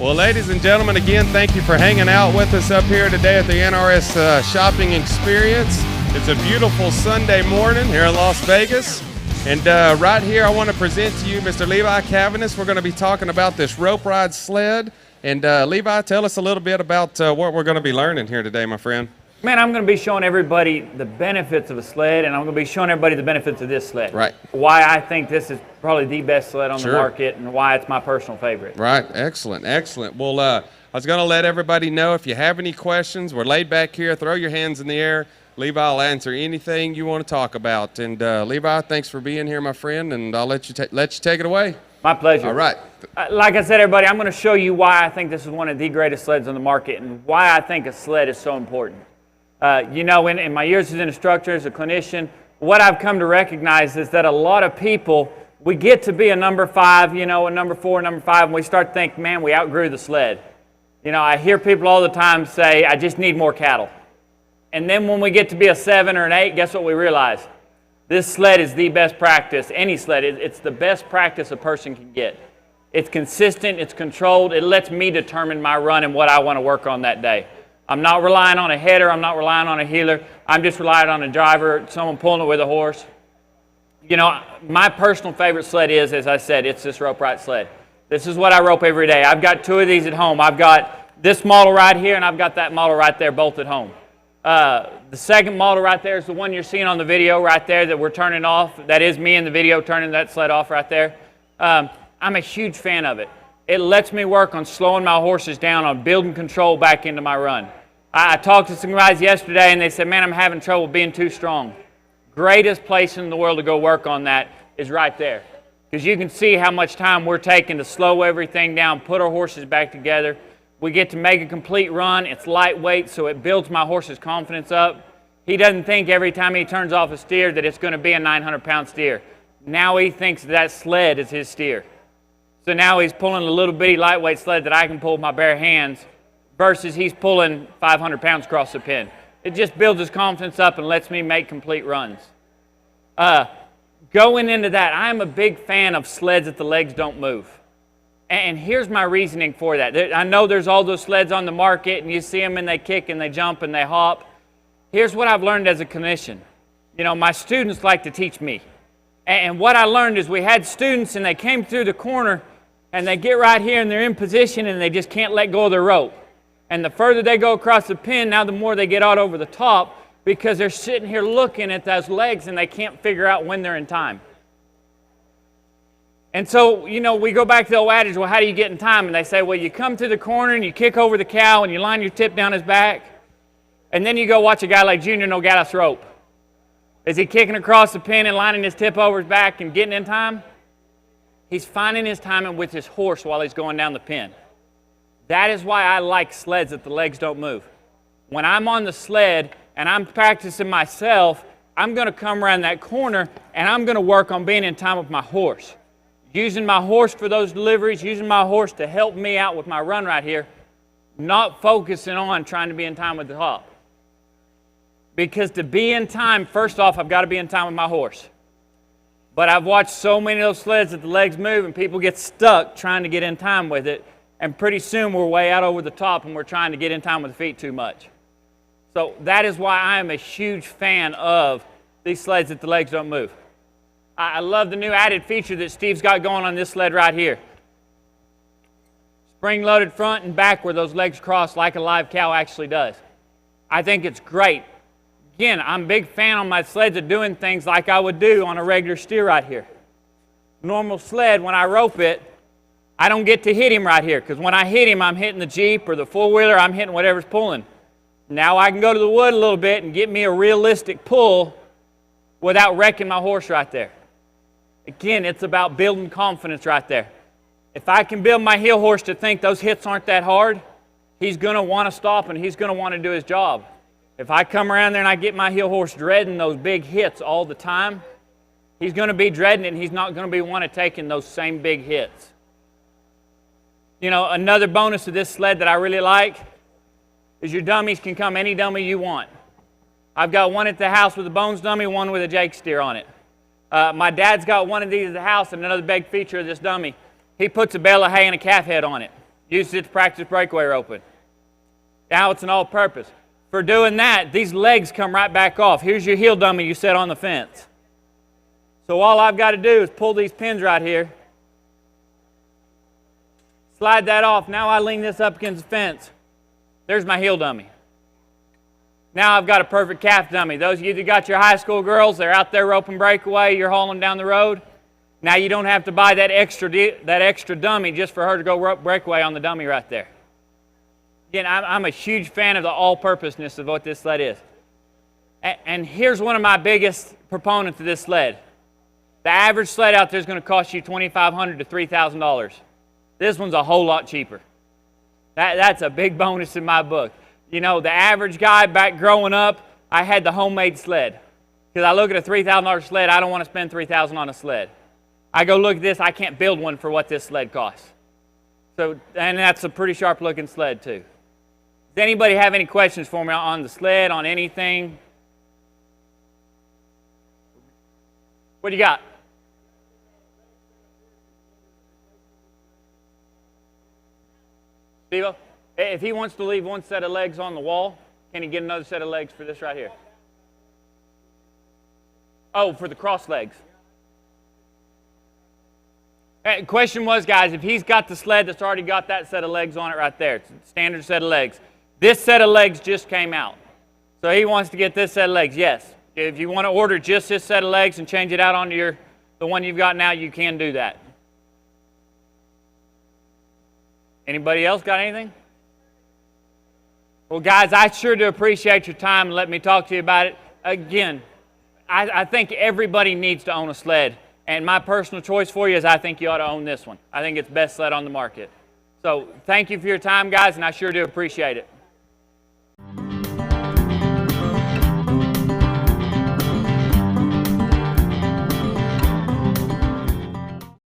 Well, ladies and gentlemen, again, thank you for hanging out with us up here today at the NRS Shopping Experience. It's a beautiful Sunday morning here in Las Vegas. And right here, I want to present to you Mr. Levi Caviness. We're going to be talking about this rope ride sled. And Levi, tell us a little bit about what we're going to be learning here today, my friend. Man, I'm going to be showing everybody the benefits of a sled, and I'm going to be showing everybody the benefits of this sled. Right. Why I think this is probably the best sled on the market, and why it's my personal favorite. Right. Excellent. Excellent. Well, I was going to let everybody know if you have any questions, we're laid back here. Throw your hands in the air. Levi will answer anything you want to talk about. And Levi, thanks for being here, my friend, and I'll let you take it away. My pleasure. All right. Like I said, everybody, I'm going to show you why I think this is one of the greatest sleds on the market and why I think a sled is so important. You know, in my years as an instructor, as a clinician, what I've come to recognize is that a lot of people, we get to be a number 5, you know, a number 4, number 5, and we start thinking, man, we outgrew the sled. You know, I hear people all the time say, I just need more cattle. And then when we get to be a 7 or an 8, guess what we realize? This sled is the best practice, any sled. It's the best practice a person can get. It's consistent, it's controlled, it lets me determine my run and what I want to work on that day. I'm not relying on a header, I'm not relying on a heeler, I'm just relying on a driver, someone pulling it with a horse. You know, my personal favorite sled is, as I said, it's this rope ride sled. This is what I rope every day. I've got 2 of these at home. I've got this model right here and I've got that model right there, both at home. The second model right there is the one you're seeing on the video right there that we're turning off. That is me in the video turning that sled off right there. I'm a huge fan of it. It lets me work on slowing my horses down, on building control back into my run. I talked to some guys yesterday and they said, man, I'm having trouble being too strong. Greatest place in the world to go work on that is right there. Because you can see how much time we're taking to slow everything down, put our horses back together. We get to make a complete run. It's lightweight, so it builds my horse's confidence up. He doesn't think every time he turns off a steer that it's going to be a 900-pound steer. Now he thinks that sled is his steer. So now he's pulling a little bitty lightweight sled that I can pull with my bare hands versus he's pulling 500 pounds across the pin. It just builds his confidence up and lets me make complete runs. Going into that, I'm a big fan of sleds that the legs don't move. And here's my reasoning for that. I know there's all those sleds on the market and you see them and they kick and they jump and they hop. Here's what I've learned as a clinician. You know, my students like to teach me. And what I learned is we had students and they came through the corner and they get right here and they're in position and they just can't let go of their rope. And the further they go across the pin, now the more they get out over the top because they're sitting here looking at those legs and they can't figure out when they're in time. And so, you know, we go back to the old adage, well, how do you get in time? And they say, well, you come to the corner and you kick over the cow and you line your tip down his back. And then you go watch a guy like Junior Nogales rope. Is he kicking across the pin and lining his tip over his back and getting in time? He's finding his timing with his horse while he's going down the pin. That is why I like sleds that the legs don't move. When I'm on the sled and I'm practicing myself, I'm going to come around that corner and I'm going to work on being in time with my horse. Using my horse for those deliveries, using my horse to help me out with my run right here, not focusing on trying to be in time with the hop. Because to be in time, first off, I've got to be in time with my horse. But I've watched so many of those sleds that the legs move and people get stuck trying to get in time with it. And pretty soon we're way out over the top and we're trying to get in time with the feet too much. So that is why I am a huge fan of these sleds that the legs don't move. I love the new added feature that Steve's got going on this sled right here. Spring-loaded front and back where those legs cross like a live cow actually does. I think it's great. Again, I'm a big fan on my sleds of doing things like I would do on a regular steer right here. Normal sled, when I rope it, I don't get to hit him right here because when I hit him, I'm hitting the Jeep or the four-wheeler, I'm hitting whatever's pulling. Now I can go to the wood a little bit and get me a realistic pull without wrecking my horse right there. Again, it's about building confidence right there. If I can build my heel horse to think those hits aren't that hard, he's going to want to stop and he's going to want to do his job. If I come around there and I get my heel horse dreading those big hits all the time, he's going to be dreading it and he's not going to be wanting to taking those same big hits. You know, another bonus of this sled that I really like is your dummies can come any dummy you want. I've got one at the house with a bones dummy, one with a Jake steer on it. My dad's got one of these at the house, and another big feature of this dummy, he puts a bale of hay and a calf head on it. Used it to practice breakaway roping. Now it's an all-purpose. For doing that, these legs come right back off. Here's your heel dummy you set on the fence. So all I've got to do is pull these pins right here, slide that off. Now I lean this up against the fence. There's my heel dummy. Now I've got a perfect calf dummy. Those of you that got your high school girls, they're out there roping breakaway, you're hauling down the road. Now you don't have to buy that extra dummy just for her to go rope breakaway on the dummy right there. Again, I'm a huge fan of the all-purposeness of what this sled is. And here's one of my biggest proponents of this sled. The average sled out there is going to cost you $2,500 to $3,000. This one's a whole lot cheaper. That's a big bonus in my book. You know, the average guy back growing up, I had the homemade sled. Because I look at a $3,000 sled, I don't want to spend $3,000 on a sled. I go look at this, I can't build one for what this sled costs. So, and that's a pretty sharp looking sled too. Does anybody have any questions for me on the sled, on anything? What do you got? Steve-O, if he wants to leave one set of legs on the wall, can he get another set of legs for this right here? Oh, for the cross legs. Question was, guys, if he's got the sled that's already got that set of legs on it right there, it's a standard set of legs. This set of legs just came out. So he wants to get this set of legs, yes. If you want to order just this set of legs and change it out onto the one you've got now, you can do that. Anybody else got anything? Well, guys, I sure do appreciate your time and let me talk to you about it. Again, I think everybody needs to own a sled. And my personal choice for you is I think you ought to own this one. I think it's the best sled on the market. So thank you for your time, guys, and I sure do appreciate it.